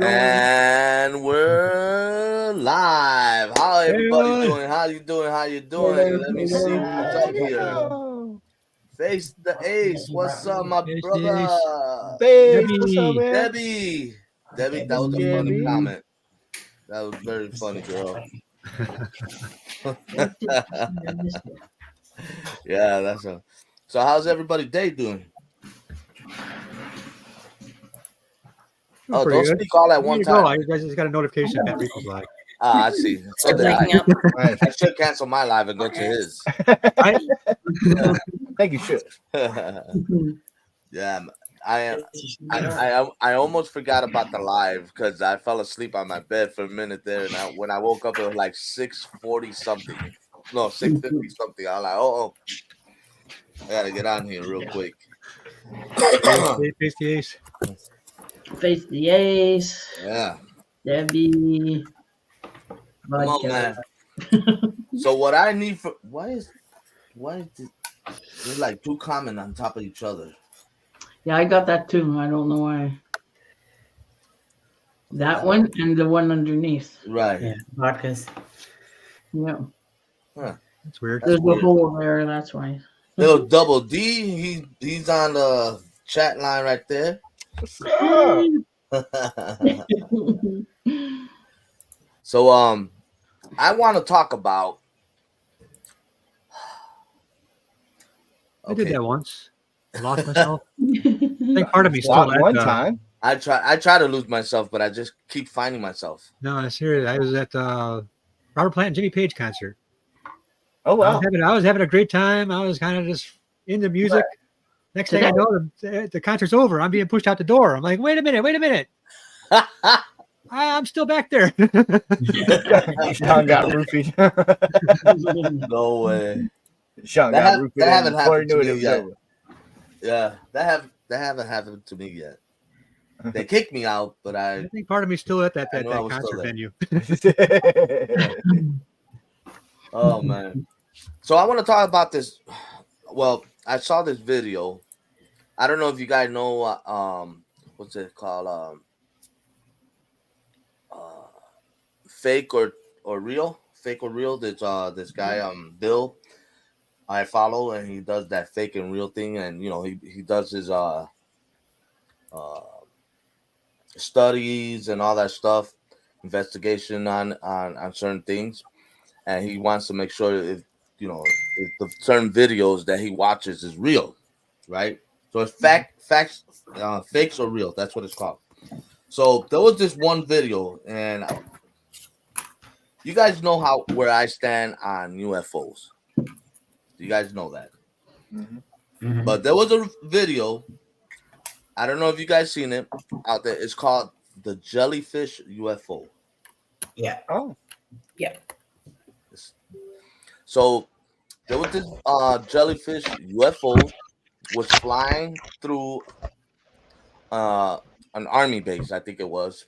And we're live. How everybody Hey, doing? How you doing? How you doing? Let me see who's up here. Face the Ace. What's up, my Ace, brother? Debbie. What's up, man? Debbie. Debbie, that was a funny Debbie. comment. That was very funny, girl. Yeah, that's a. So, how's everybody day doing? Oh, Pretty don't good. speak all at one You go. time. I just got a notification Pat Rico's live. Ah, I see. So did I. I should cancel my live and go to his. Thank you, should. Yeah, I almost forgot about the live because I fell asleep on my bed for a minute there, and when I woke up it was like 6:40 something, no 6:50 something. I was like, oh, I gotta get on here real quick. Face the Ace. Face the Ace. Yeah, Debbie. come on, man. So what I need for why is this, there's like two comments on top of each other? Yeah, I got that too. I don't know why. That one and the one underneath. Right. Yeah, vodkas. Yeah. That's weird. There's weird. a hole there, that's why. Little Double D, he's on the chat line right there. So I want to talk about. I did that once. I lost myself. I think part of me still Not one time. I try to lose myself, but I just keep finding myself. No, I'm serious. I was at Robert Plant and Jimmy Page concert. Oh, wow. I was having a great time. I was kind of just into music. Next thing I know, the concert's over. I'm being pushed out the door. I'm like, wait a minute. I'm still back there. Sean got roofied. No way. Sean That got roofied. haven't before he happened to knew me it was yet. over. Yeah, that haven't happened to me yet. They kicked me out, but I think part of me still at that I knew I was concert still there. venue. Oh man. So I want to talk about this. Well, I saw this video. I don't know if you guys know what's it called? Fake or real? Fake or real? There's this guy Bill I follow, and he does that fake and real thing, and you know he does his studies and all that stuff, investigation on certain things, and he wants to make sure if the certain videos that he watches is real, right? So it's fakes or real. That's what it's called. So there was this one video, and you guys know where I stand on UFOs. You guys know that. Mm-hmm. But there was a video. I don't know if you guys seen it out there. It's called the Jellyfish UFO. Yeah. Oh. Yeah. So there was this jellyfish UFO was flying through an army base, I think it was,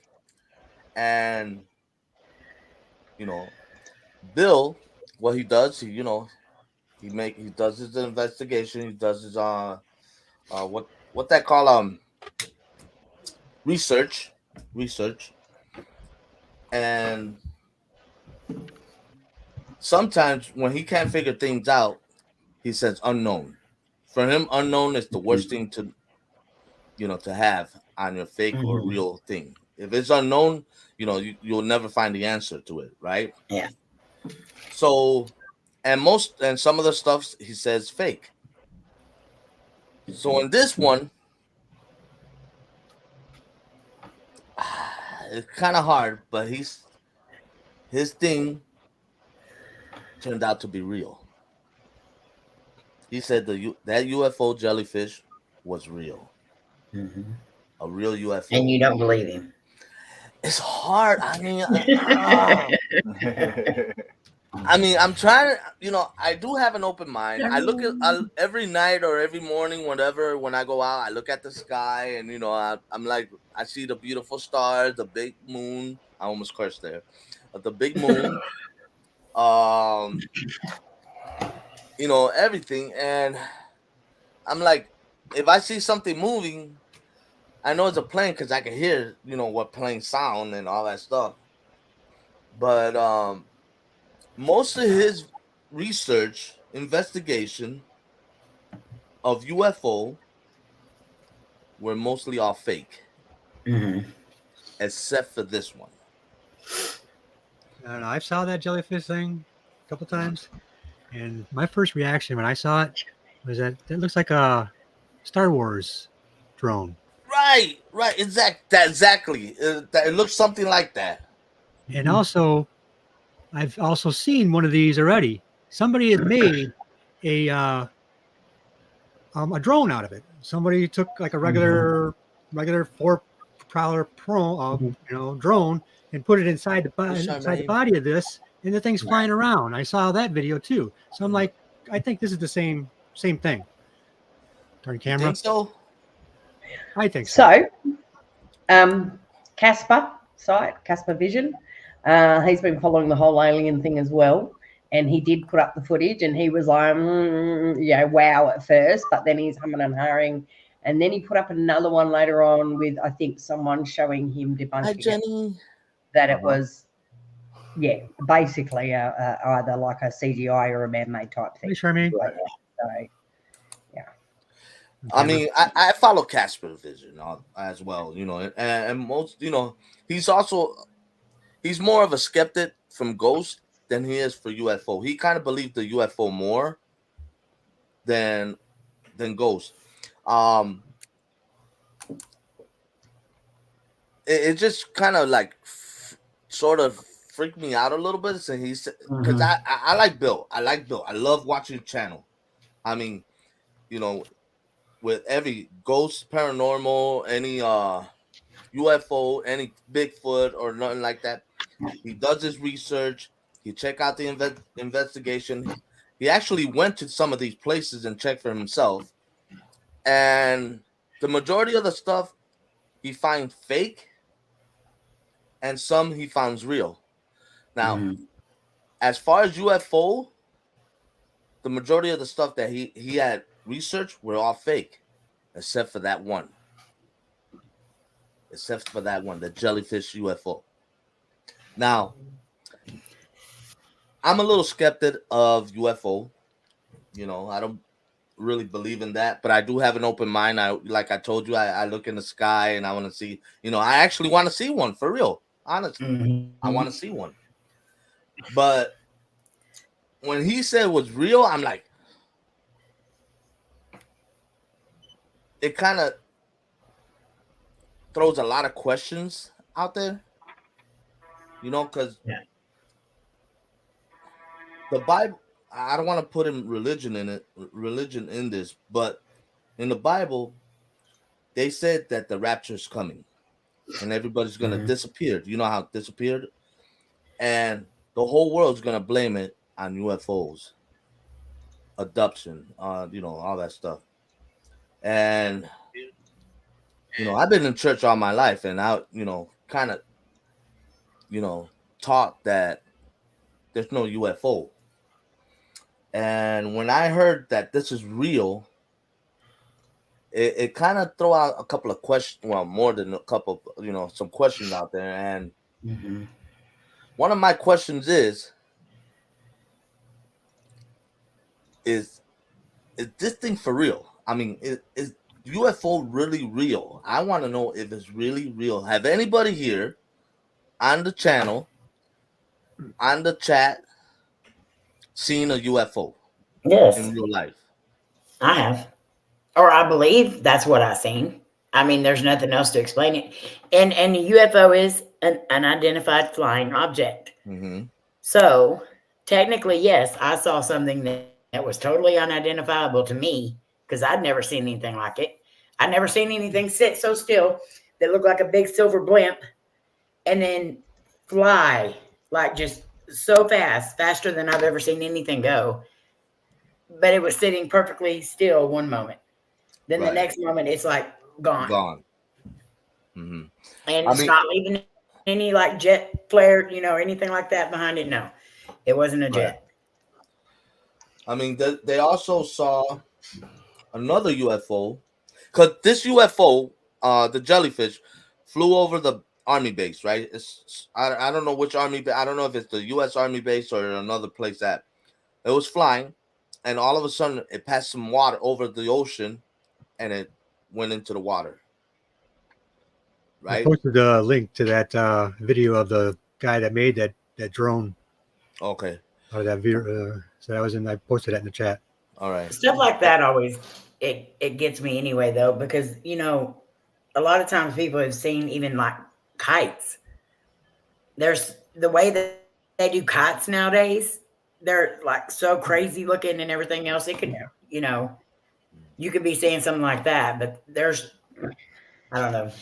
and Bill, what he does, he does his investigation, he does his what they call research, and sometimes when he can't figure things out, he says unknown. For him, unknown is the worst thing to have on your fake or real thing. If it's unknown, you'll never find the answer to it, right? Yeah. So, and some of the stuff he says fake. So in this one, it's kind of hard, but his thing turned out to be real. He said that UFO jellyfish was real. Mm-hmm. A real UFO. And you don't believe him. It's hard. I mean, I'm trying to, I do have an open mind. I look at every night or every morning, whatever, when I go out, I look at the sky and, I'm like, I see the beautiful stars, the big moon. I almost cursed there. The big moon, everything. And I'm like, if I see something moving, I know it's a plane because I can hear, what plane sound and all that stuff. But most of his research, investigation of UFO were mostly all fake, Mm-hmm. except for this one. I don't know. I saw that jellyfish thing a couple times, and my first reaction when I saw it was that looks like a Star Wars drone. Right, exactly. It looks something like that. And also, I've also seen one of these already. Somebody had made a drone out of it. Somebody took like a regular 4-propeller drone and put it inside the body of this, and the thing's flying around. I saw that video too. So I'm like, I think this is the same thing. Turn camera. Think so? I think so. So, Casper Vision, he's been following the whole alien thing as well. And he did put up the footage, and he was like, wow at first, but then he's humming and hawing. And then he put up another one later on with, I think, someone showing him debunking that it was, basically either like a CGI or a man-made type thing. Hey, Charmaine. So, I mean, I follow Casper Vision as well, and most, he's more of a skeptic from Ghost than he is for UFO. He kind of believed the UFO more than Ghost. It just kind of like sort of freaked me out a little bit. So he's because I like Bill. I love watching the channel. I mean, with every ghost, paranormal, any UFO, any Bigfoot or nothing like that, he does his research. He check out the investigation. He actually went to some of these places and checked for himself. And the majority of the stuff he finds fake, and some he finds real. Now, as far as UFO, the majority of the stuff that he had researched were all fake, except for that one. The jellyfish UFO. Now, I'm a little skeptic of UFO. I don't really believe in that, but I do have an open mind. Like I told you, I look in the sky and I want to see, I actually want to see one for real. Honestly, I want to see one. But when he said it was real, I'm like, it kind of throws a lot of questions out there, because the Bible, I don't want to put religion in this, but in the Bible, they said that the rapture is coming and everybody's going to disappear. You know how it disappeared? And the whole world's going to blame it on UFOs, abduction, all that stuff. And, I've been in church all my life, and I, kind of, taught that there's no UFO. And when I heard that this is real, it kind of throw out a couple of questions. Well, more than a couple, some questions out there. And one of my questions is this thing for real? I mean, is UFO really real? I want to know if it's really real. Have anybody here on the channel, on the chat, seen a UFO in real life? I have, or I believe that's what I've seen. I mean, there's nothing else to explain it. And a UFO is an unidentified flying object. So technically, yes, I saw something that was totally unidentifiable to me because I'd never seen anything like it. I'd never seen anything sit so still that looked like a big silver blimp and then fly like just so fast, faster than I've ever seen anything go. But it was sitting perfectly still one moment. Then the next moment, it's like gone. And it's not leaving any like jet flare, anything like that behind it. No, it wasn't a jet. I mean, they also saw another UFO, because this UFO the jellyfish flew over the army base, right? I don't know which army. I don't know if it's the U.S. Army base or another place that it was flying, and all of a sudden it passed some water over the ocean, and it went into the water. I Right? posted a link to that video of the guy that made that drone Okay. or that video. So that was in. I posted that in the chat. All right. Stuff like that always it gets me anyway though, because a lot of times people have seen even like kites. There's the way that they do kites nowadays, they're like so crazy looking and everything else. It could, you could be seeing something like that, but there's, I don't know,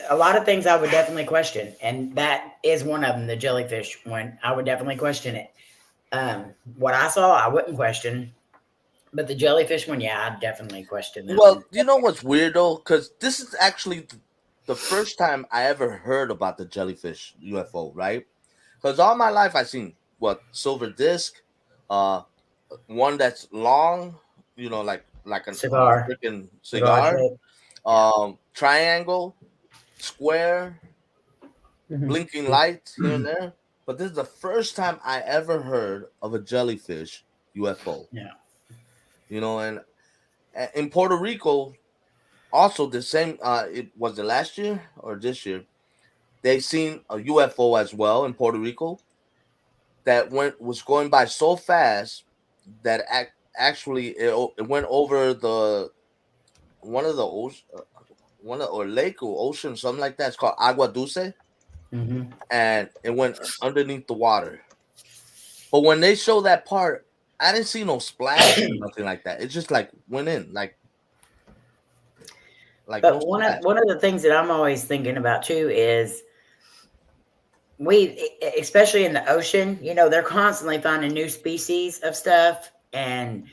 a lot of things I would definitely question, and that is one of them. The jellyfish one, I would definitely question it. What I saw, I wouldn't question, but the jellyfish one, yeah, I'd definitely question that. Well, you know what's weird though, because this is actually the first time I ever heard about the jellyfish UFO, right? Because all my life I've seen silver disc, one that's long, like a Cigar. freaking cigar, shape. triangle, square, Mhm. blinking lights here and there. But this is the first time I ever heard of a jellyfish UFO. Yeah. And in Puerto Rico, also the same. It was the last year or this year. They seen a UFO as well in Puerto Rico that was going by so fast that actually it went over one of the ocean, or lake or ocean, something like that. It's called Agua Dulce, Mm-hmm. and it went underneath the water. But when they show that part, I didn't see no splash or nothing like that. It just like went in, like. But no one splash. of the things that I'm always thinking about too is especially in the ocean, they're constantly finding new species of stuff, and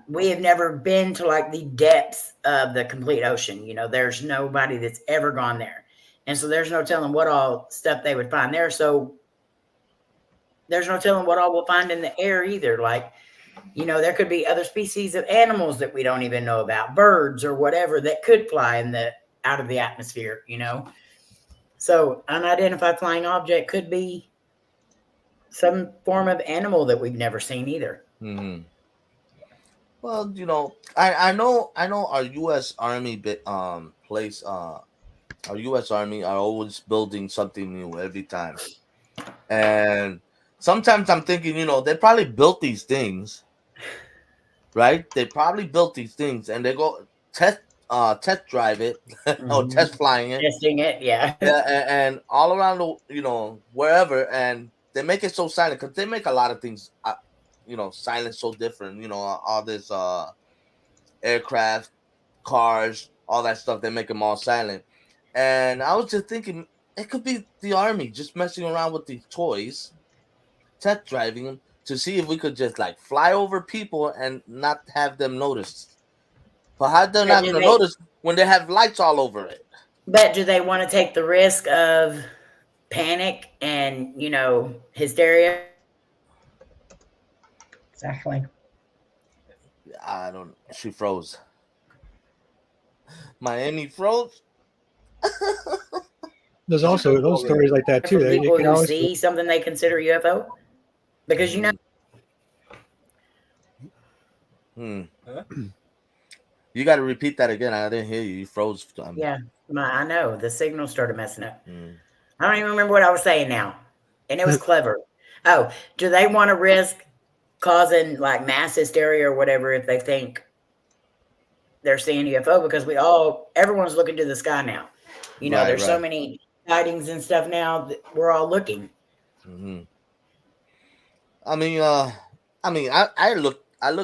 we have never been to like the depths of the complete ocean. There's nobody that's ever gone there, and so there's no telling what all stuff they would find there. So there's no telling what all we'll find in the air either. Like, there could be other species of animals that we don't even know about, birds or whatever that could fly out of the atmosphere. So unidentified flying object could be some form of animal that we've never seen either. Mm-hmm. Well, I know our U.S. Army our U.S. Army are always building something new every time, and sometimes I'm thinking, they probably built these things, right? They probably built these things, and they go test drive it or test flying it, Testing it, yeah. and all around the wherever, and they make it so silent because they make a lot of things silent so different. All this aircraft, cars, all that stuff, they make them all silent. And I was just thinking it could be the Army just messing around with these toys, test driving them to see if we could just like fly over people and not have them notice. But how they're not going to notice when they have lights all over it? But do they want to take the risk of panic and, hysteria? Exactly. I don't. She froze. Miami froze. There's also those stories like that too. For They people can who always, see something they consider UFO? Because, You got to repeat that again. I didn't hear you. You froze. Yeah, I know. The signal started messing up. Mm. I don't even remember what I was saying now. And it was clever. Oh, do they want to risk causing like mass hysteria or whatever if they think they're seeing UFO? Because everyone's looking to the sky now. There's so many sightings and stuff now that we're all looking. Mm-hmm. I mean, I look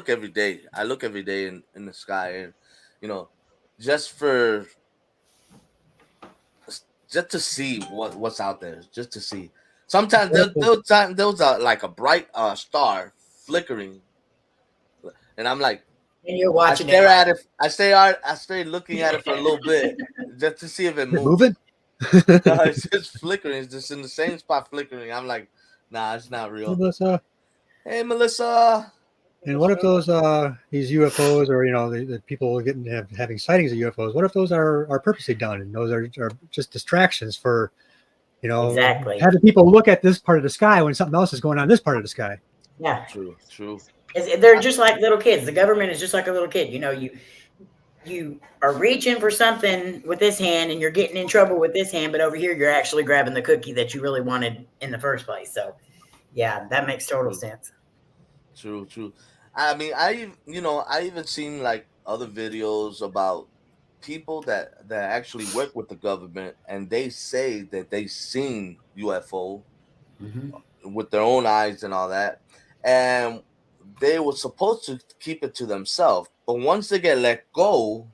every day. I look every day in the sky, and just to see what's out there, just to see. Sometimes there was like a bright star flickering, and I'm like, And you're watching I stare at it. I stay looking at it for a little bit just to see if it moves. moving. No, it's just flickering. It's just in the same spot flickering. I'm like, nah, it's not real. Melissa. Hey, Melissa. And what if those these UFOs, or the people having sightings of UFOs? What if those are purposely done, and those are just distractions for Exactly. having people look at this part of the sky when something else is going on in this part of the sky? Yeah. True. They're just like little kids. The government is just like a little kid. You are reaching for something with this hand and you're getting in trouble with this hand, but over here you're actually grabbing the cookie that you really wanted in the first place. So yeah, that makes total sense. True. I mean, I even seen like other videos about people that actually work with the government, and they say that they seen UFO with their own eyes and all that, and they were supposed to keep it to themselves. But once they get let go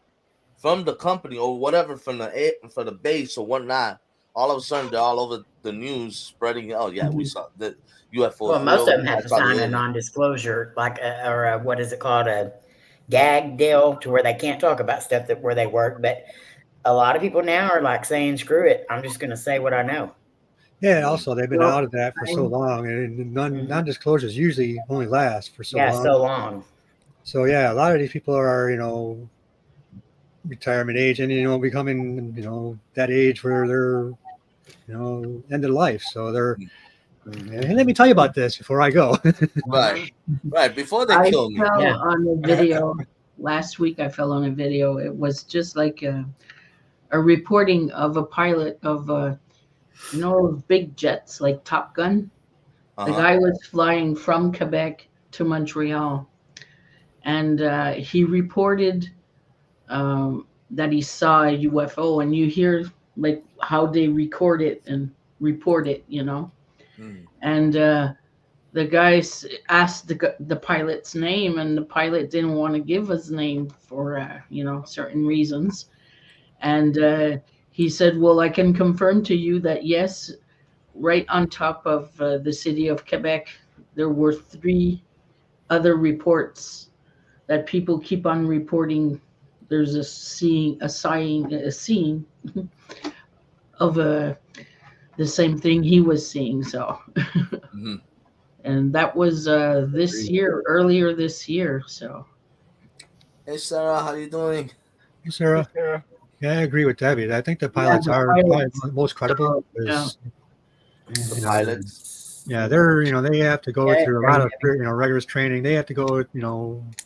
from the company or whatever, from the base or whatnot, all of a sudden they're all over the news spreading. Oh yeah, we saw the UFO. Well, most of them have to sign a non-disclosure, or what is it called, a gag deal, to where they can't talk about stuff where they work. But a lot of people now are like saying, "Screw it, I'm just going to say what I know." Yeah. Also, they've been out of that for so long, and non-disclosures usually only last for so long. So long. So yeah, a lot of these people are retirement age, and becoming that age where they're end of life. So they're. And let me tell you about this before I go. Right. Before they kill me. I fell on a video last week. I fell on a video. It was just like a reporting of a pilot of big jets like Top Gun. The guy was flying from Quebec to Montreal, and he reported that he saw a UFO. And you hear like how they record it and report it, And the guys asked the pilot's name, and the pilot didn't want to give his name for certain reasons. And he said, "Well, I can confirm to you that yes, right on top of the city of Quebec, there were 3 other reports that people keep on reporting. There's a scene of the same thing he was seeing." So, and that was earlier this year. So, Hey Sarah, how you doing? Hey, Sarah. Yeah, I agree with Debbie. I think the pilots are probably the most credible. The pilots. Yeah, they're they have to go through a lot of rigorous training. They have to go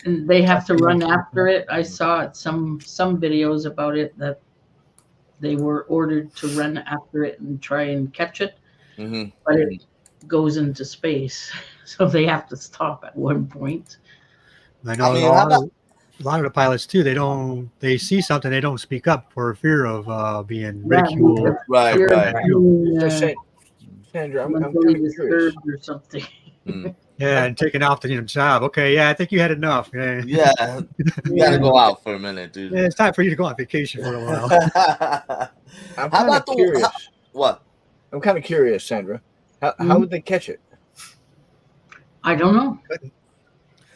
and they have to run after it. I saw some videos about it that they were ordered to run after it and try and catch it, but it goes into space, so they have to stop at one point. I know a lot of the pilots too. They see something, they don't speak up for fear of being ridiculed. Right. Sandra, I'm kind of curious. Or something. Yeah, and taking off the job. Okay, yeah, I think you had enough. Yeah, you gotta go out for a minute, dude. Yeah, it's time for you to go on vacation for a while. I'm kind of curious. What? I'm kind of curious, Sandra. How would they catch it? I don't know.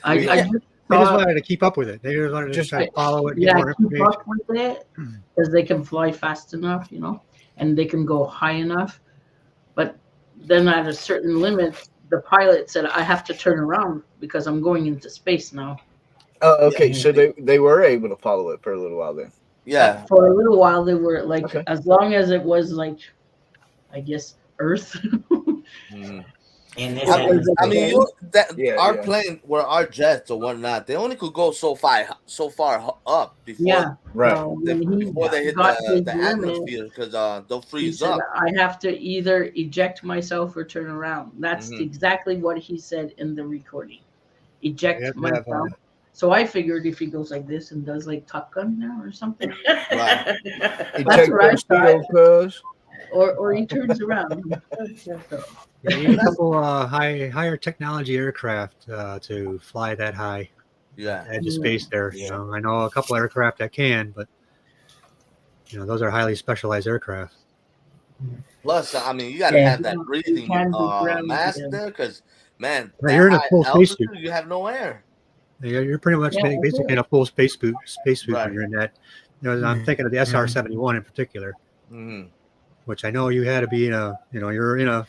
They just wanted to keep up with it. They just wanted to try to follow it, get more keep information. up with it, because they can fly fast enough, and they can go high enough. But then at a certain limit, the pilot said, "I have to turn around because I'm going into space now." Oh, okay. So they were able to follow it for a little while then. Yeah. For a little while, they were like, as long as it was like, I guess, Earth. And our plane, where our jets or whatnot, they only could go so far up before, before they hit the atmosphere, because they'll freeze up. I have to either eject myself or turn around. That's exactly what he said in the recording. Eject myself. So I figured if he goes like this and does like Top Gun now or something, Right. That's what I thought. Or he turns around. You need a couple higher technology aircraft to fly that high. Yeah. Edge of space there. I know a couple aircraft that can, but those are highly specialized aircraft. Plus, I mean, you got to have that breathing mask there, because you're in a full spacesuit. You have no air. You're pretty much basically in a full spacesuit when you're in that. I'm thinking of the SR-71 in particular, which I know you had to be in you're in a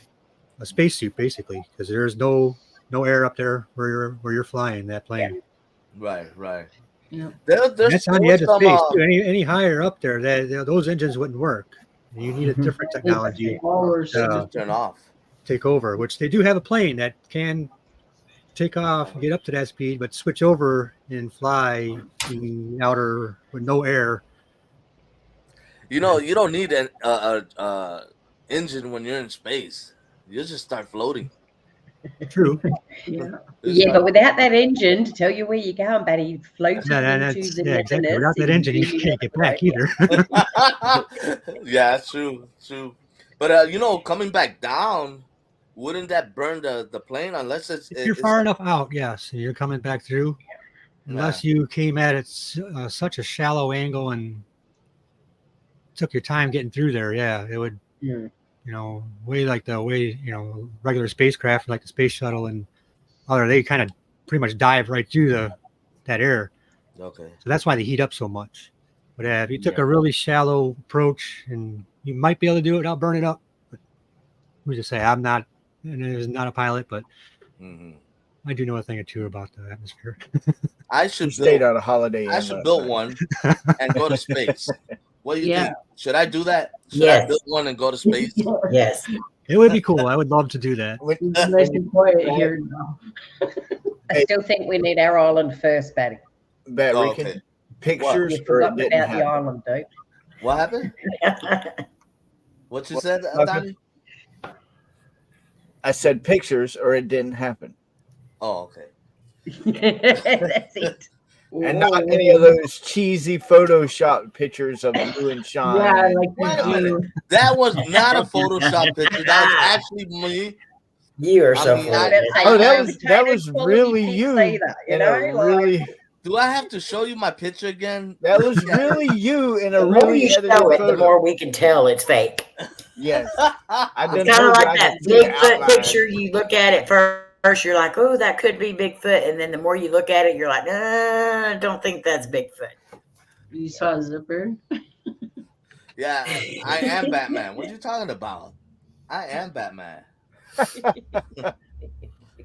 spacesuit basically, because there's no no air up there where you're flying that plane. Right. Yeah. There's That's on the edge of some, space too. Any higher up there, those engines wouldn't work. You need a different technology Hours. just turn off. take over, which they do have a plane that can take off and get up to that speed, but switch over and fly in outer with no air. You know, you don't need an engine when you're in space. You just start floating. True. Yeah. Yeah, but without that engine to tell you where you're going, buddy, floating into the exactly. nothingness, Without that engine, you can't get back either. Yeah, true. But you know, coming back down, wouldn't that burn the plane unless If you're far enough out, yes, you're coming back through. Unless you came at it such a shallow angle and took your time getting through there, yeah, it would. Yeah. You know, regular spacecraft like the space shuttle and other, they kind of pretty much dive right through that air. Okay. So that's why they heat up so much. But if you took a really shallow approach, and you might be able to do it without burning up. But we just say I'm not a pilot, but I do know a thing or two about the atmosphere. I should stayed on a holiday. I should build one and go to space. What do you think? Should I do that? Should I build one and go to space? Yes. It would be cool. I would love to do that. It's nice and quiet here now. I still think we need our island first, Batty. Rican, pictures You or it forgot didn't about the happen? island, dude. What happened? What you said, Donnie? I said pictures or it didn't happen. Oh, okay. That's it. And not any of those cheesy Photoshop pictures of you and Sean. Yeah, like Wait a minute. That was not a Photoshop picture. That was actually me. You are so I mean, full of I- it. Oh, that was really you. You In know, a like, really, Do I have to show you my picture again? that was really you in a The more really you edited show it, photo. the more we can tell it's fake. Yes, I It's didn't kind know of that. like I that could see the Bigfoot outline. picture. You look at it first, you're like, oh, that could be Bigfoot. And then the more you look at it, you're like, I don't think that's Bigfoot. You saw a zipper. Yeah, I am Batman. What are you talking about? I am Batman.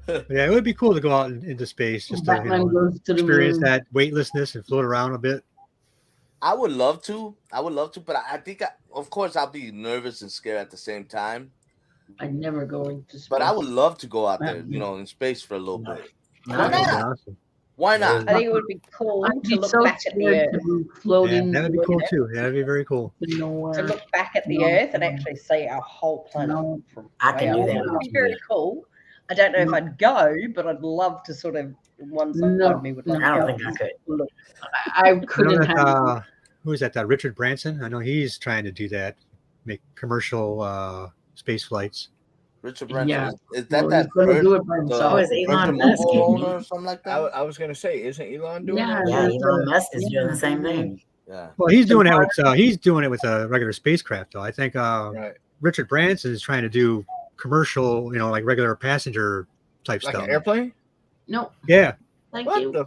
Yeah, it would be cool to go out into space just to Batman goes to the experience moon. that weightlessness and float around a bit. I would love to, but I think, of course, I'll be nervous and scared at the same time. I never go into space. But I would love to go out there, in space for a little bit. Why That'd be not? awesome. Why not? I think it would be cool I'd to be look so back at the scared earth. to be Yeah, floating. that'd be cool too. Yeah, that'd be very cool. To nowhere. To look back at the No. earth and actually see our whole planet. No. From I can way do up. that. It would be very cool. I don't know if I'd go, but I'd love to sort of one side No, of me would no. love I to don't go. think I could. Look, I You couldn't know have. that, who is that? That Richard Branson? I know he's trying to do that, make commercial space flights. Richard Branson. Yeah. Is that Well, that he's gonna do it by the himself. Oh, is Elon Virgin Musk Mobile in owner or something like that? I was gonna say, isn't Elon doing Yeah. that? Yeah, that's Elon it. Musk is doing Yeah. the same thing. Yeah. Well, he's doing it with a regular spacecraft, though. I think Right. Richard Branson is trying to do commercial, like regular passenger type Like stuff. an airplane? No, Yeah, thank What you. the?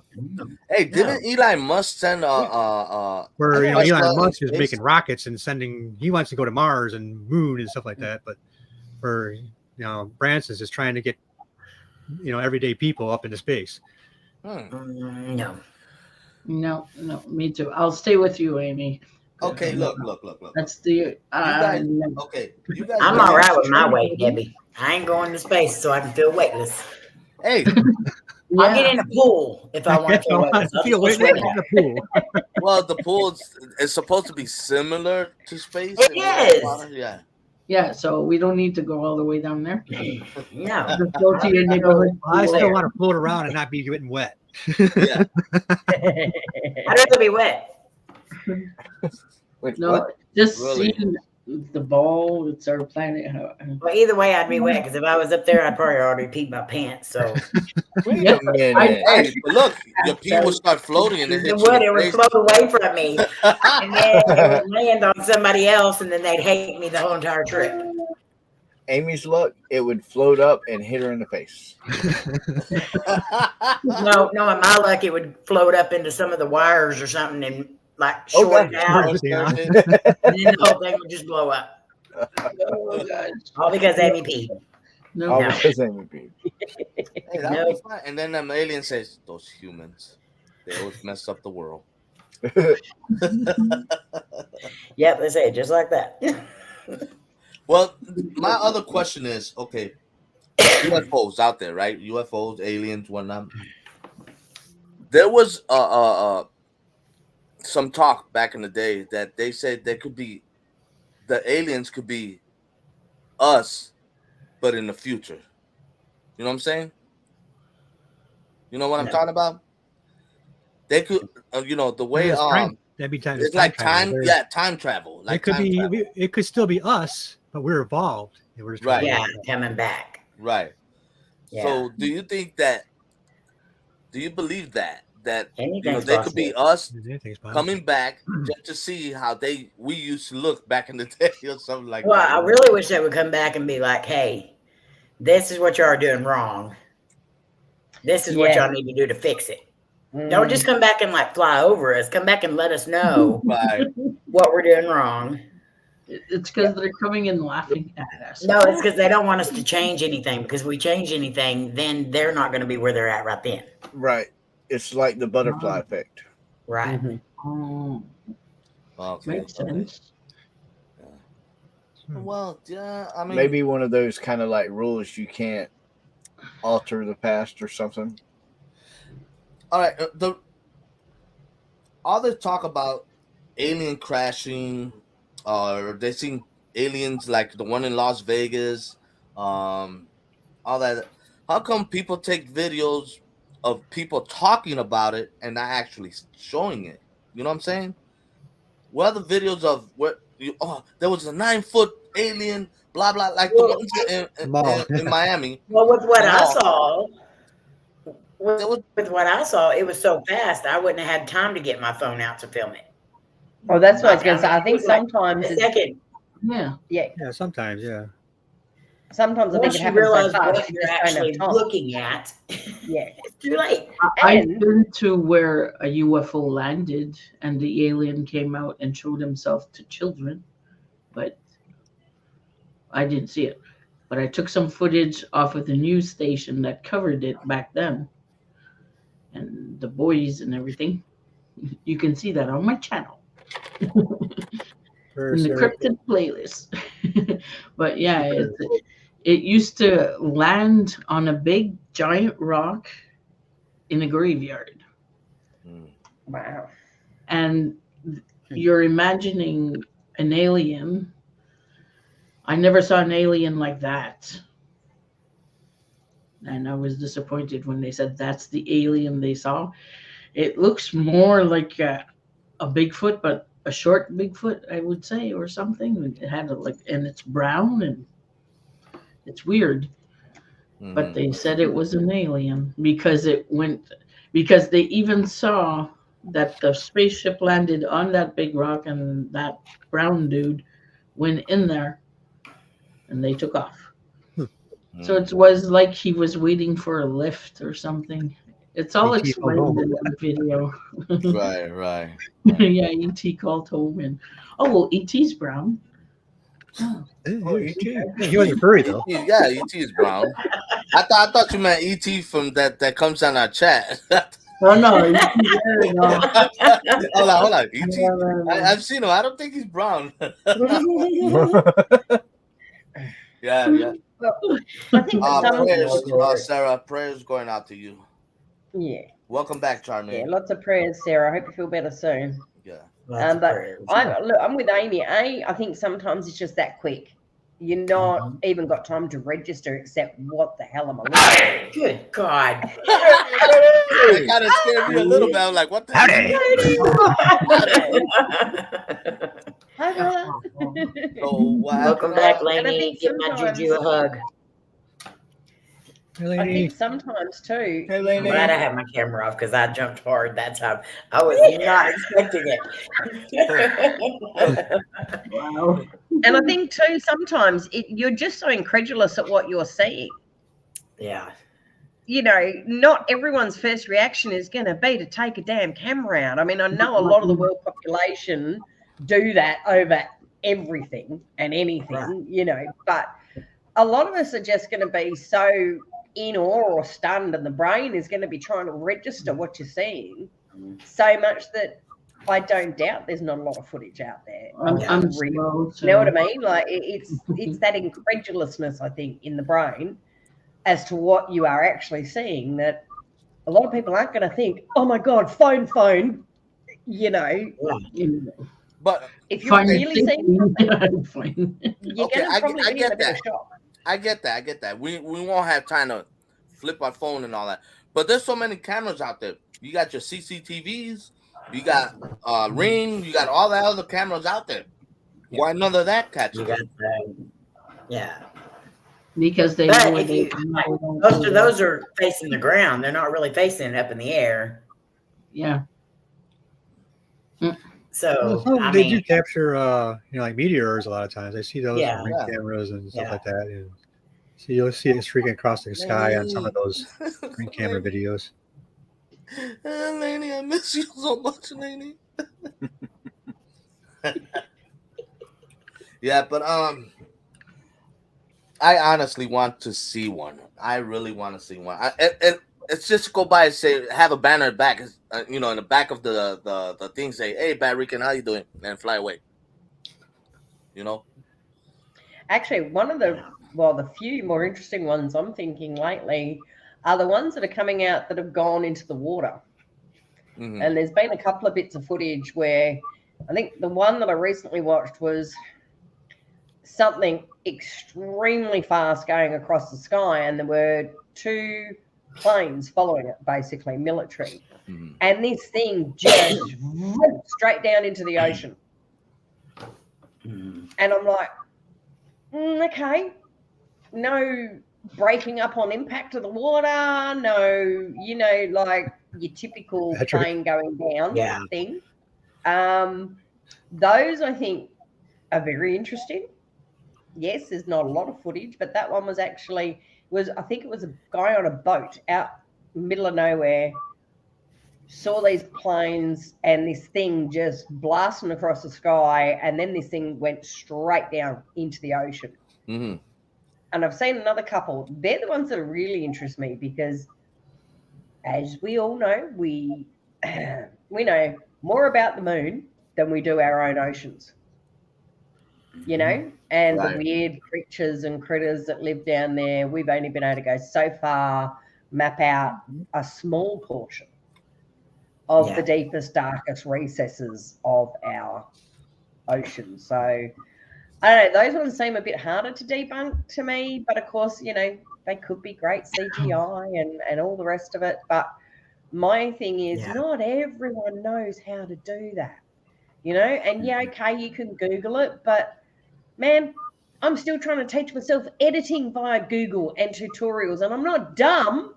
Hey, didn't Elon Musk send where I think Elon that's Musk is space. making rockets and sending. He wants to go to Mars and Moon and stuff like that, but for Branson's is trying to get everyday people up into space. No. No, me too. I'll stay with you, Amy. Okay, look. That's the. guys- Okay, you guys. I'm all right with my weight, Debbie. I ain't going to space so I can feel weightless. Hey, I'll get in a pool if I want to feel weightless. I'll Feel go weightless swimming. in the pool. well, the pool is supposed to be similar to space. It is. Yeah. Yeah, so we don't need to go all the way down there. No. Just go to your neighborhood. I still pool. want to float around and not be getting wet. Yeah. I'd rather be wet. Wait, No, what? just Really? seeing the ball. It's our planet. Well, either way, I'd be wet because if I was up there, I'd probably already peed my pants. So Wait Yeah. a minute. Hey, but look, your pee will start floating and it it hit would. you. It would float away from me, and then it would land on somebody else, and then they'd hate me the whole entire trip. Amy's luck, it would float up and hit her in the face. No, in my luck, it would float up into some of the wires or something and like short it out, and then the whole thing would just blow up. Oh gosh. All because Amy peed. No. Always Amy Beam. Hey, that was fine. And then the alien says, "Those humans, they always mess up the world." Yep, they say it just like that. Well, my other question is, okay, UFOs out there, right? UFOs, aliens, whatnot. There was some talk back in the day that they said there could be the aliens could be us, but in the future. You know what I'm saying? You know what I'm No. talking about? They could, the way That'd be time. it's like time, travel. yeah, time travel. Like it could time be. travel. It could still be us, but we're evolved. And we're just Right. Yeah, coming back. Right. Yeah. So, do you think that? Do you believe that Anything's they could be possible. us Anything's possible. coming back just to see how we used to look back in the day or something like Well, that? I really wish they would come back and be like, "Hey, this is what y'all are doing wrong. This is what Yeah. y'all need to do to fix it. Don't just come back and like fly over us. Come back and let us know Right. what we're doing wrong." It's because they're coming and laughing at us. No, it's because they don't want us to change anything. Because if we change anything, then they're not going to be where they're at right then. Right. It's like the butterfly effect. Right. Mhm. Oh, Okay. makes sense. Well, yeah. I mean, Maybe one of those kind of like rules you can't alter the past or something. All right. All the talk about alien crashing, or they seen aliens like the one in Las Vegas, all that. How come people take videos of people talking about it and not actually showing it? You know what I'm saying? What are the videos of what? There was a 9-foot alien, blah blah, like the ones in Miami. Well, with what I No. saw, There was with what I saw, it was so fast I wouldn't have had time to get my phone out to film it. Oh, that's what I was going to say. I it think was like sometimes, a second. Yeah. Yeah, sometimes. Yeah. sometimes I think Once it you happens so realize fast. what You you're just don't actually have time. looking at, Yeah. it's too late. I've And- been to where a UFO landed and the alien came out and showed himself to children, but I didn't see it. But I took some footage off of the news station that covered it back then, and the boys and everything. You can see that on my channel in the cryptid playlist. But yeah, it used to land on a big giant rock in a graveyard. Wow. And you're imagining an alien. I never saw an alien like that. And I was disappointed when they said that's the alien they saw. It looks more like a Bigfoot, but a short Bigfoot, I would say, or something. It had and it's brown and it's weird. But they said it was an alien because they even saw that the spaceship landed on that big rock and that brown dude went in there and they took off. So it was like he was waiting for a lift or something. It's all E.T. called explained home. in the video. right. Yeah, E.T. called home and well, E.T.'s brown. Oh. He wasn't furry though. Yeah, ET is brown. I thought you meant ET from that comes on our chat. Oh no, E.T. no. Hold on. ET. I've seen him. I don't think he's brown. Yeah. Well, I think that Prayers, Sarah. Prayers going out to you. yeah, Welcome back, Charmaine. yeah, lots of prayers, Sarah. I hope you feel better soon. Yeah. But I'm with Amy. I think sometimes it's just that quick. You're not even got time to register except what the hell am I looking at? Good God. It kind of scared me a little bit. I'm like, what the Hi, brother. So what Welcome happened? back, And I Lainey. think Give my sometimes- Juju a hug. I think sometimes too. Hey, I'm Lainey. glad I had my camera off because I jumped hard that time. I was not expecting it. Wow. And I think too, sometimes you're just so incredulous at what you're seeing. Yeah. You know, not everyone's first reaction is going to be to take a damn camera out. I mean, I know a lot of the world population do that over everything and anything, Right. you know, but a lot of us are just going to be so in awe or stunned, and the brain is going to be trying to register what you're seeing so much that I don't doubt there's not a lot of footage out there. I'm real. slow, You know what I mean? Like it's that incredulousness, I think, in the brain as to what you are actually seeing, that a lot of people aren't going to think, oh my God, phone, you know. But if you're really seeing something, fine. you're Okay, going to probably I be in a get bit of that. shock. I get that. We won't have time to flip our phone and all that. But there's so many cameras out there. You got your CCTVs, you got Ring, you got all the other cameras out there. Why none of that catches? You got that. Yeah. Because they But know if they you, most of those are facing the ground. They're not really facing up in the air. Yeah. So they do capture, like meteors a lot of times. I see those Yeah. from Ring cameras and stuff Yeah. like that. And so you'll see it streaking across the sky on some of those Ring camera videos. Laney, I miss you so much, Laney. Yeah, but I honestly want to see one. I really want to see one. It's just go by and say, have a banner back, in the back of the thing, say, "Hey, Bad Rican, how you doing?" and fly away. You know. Actually, one of the few more interesting ones I'm thinking lately are the ones that are coming out that have gone into the water. Mm-hmm. And there's been a couple of bits of footage where I think the one that I recently watched was something extremely fast going across the sky, and there were two planes following it, basically military. Mm-hmm. And this thing just went straight down into the ocean. Mm-hmm. And I'm like, okay, no breaking up on impact of the water, no, like your typical plane going down thing. Those I think are very interesting. Yes, there's not a lot of footage, but that one was actually I think it was a guy on a boat out middle of nowhere, saw these planes and this thing just blasting across the sky, and then this thing went straight down into the ocean. Mm-hmm. And I've seen another couple. They're the ones that really interest me because, as we all know, we know more about the moon than we do our own oceans. And Right. the weird creatures and critters that live down there. We've only been able to go so far, map out a small portion of the deepest, darkest recesses of our ocean. So I don't know, those ones seem a bit harder to debunk to me, but of course, they could be great CGI and all the rest of it. But my thing is not everyone knows how to do that, and okay, you can Google it, but man, I'm still trying to teach myself editing via Google and tutorials, and I'm not dumb,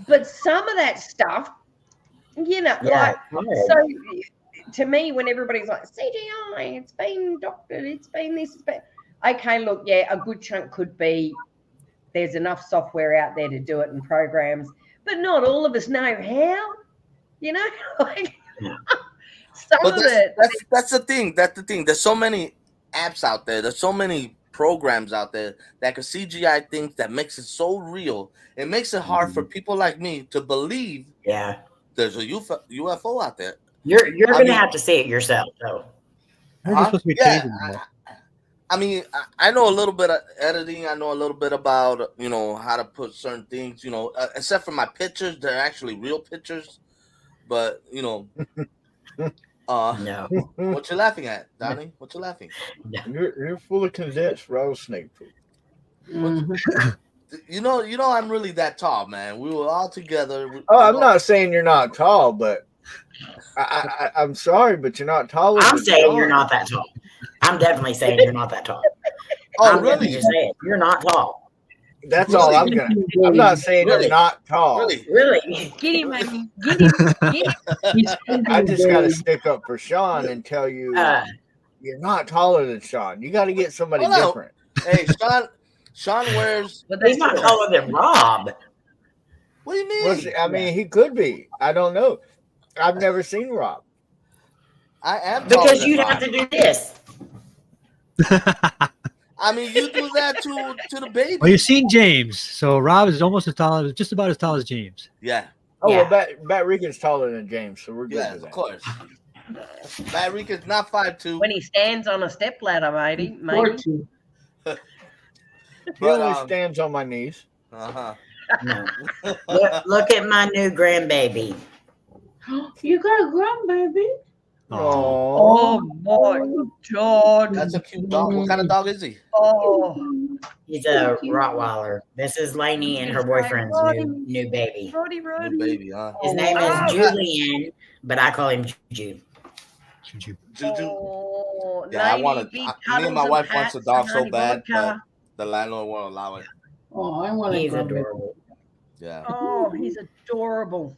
but some of that stuff, so to me, when everybody's like, CGI, it's been doctored, it's been this, but okay, look, a good chunk could be there's enough software out there to do it and programs, but not all of us know how, That's the thing. There's so many apps out there. There's so many programs out there that can CGI things that makes it so real. It makes it hard for people like me to believe there's a UFO out there. You're going to have to see it yourself, though. I mean, I know a little bit of editing. I know a little bit about, how to put certain things, except for my pictures. They're actually real pictures. But, no. What you laughing at, Donnie? What you laughing? You're full of condensed rattlesnake poop. I'm really that tall, man. We were all together. I'm not saying you're not tall, but I'm sorry, but you're not taller. I'm saying you're not that tall. I'm definitely saying you're not that tall. Oh, really? Just saying you're not tall. That's all I'm gonna. I'm not saying you're not tall. Really? Get him, man. Get him. I just got to stick up for Sean and tell you you're not taller than Sean. You got to get somebody different. Hey, Sean wears. But he's not taller than Rob. What do you mean? I mean, he could be. I don't know. I've never seen Rob. I am because you'd have to do this. I mean, you do that to the baby. Well, you've seen James, so Rob is almost as tall, just about as tall as James. Yeah. Oh Yeah. well, Bat Rican's taller than James, so we're good. Yes, with of that. course. Matt Rica's not 5'2", When he stands on a step ladder, maybe. Or Maybe. two. He but only stands on my knees. uh-huh. No. Look at my new grandbaby. You got a grandbaby? Oh my God. That's a cute dog. What kind of dog is he? Oh, He's a Rottweiler. This is Lainey and her boyfriend's new baby. Roddy, New Roddy. baby, huh? His name is Julian, but I call him Juju. Juju. Oh, Yeah, I lady, want big me and cuddles my and wife wants a pats dog and so honey bad, but vodka. the landlord won't allow it. Oh, I want He's a grandbaby. adorable. Yeah. Oh, he's adorable.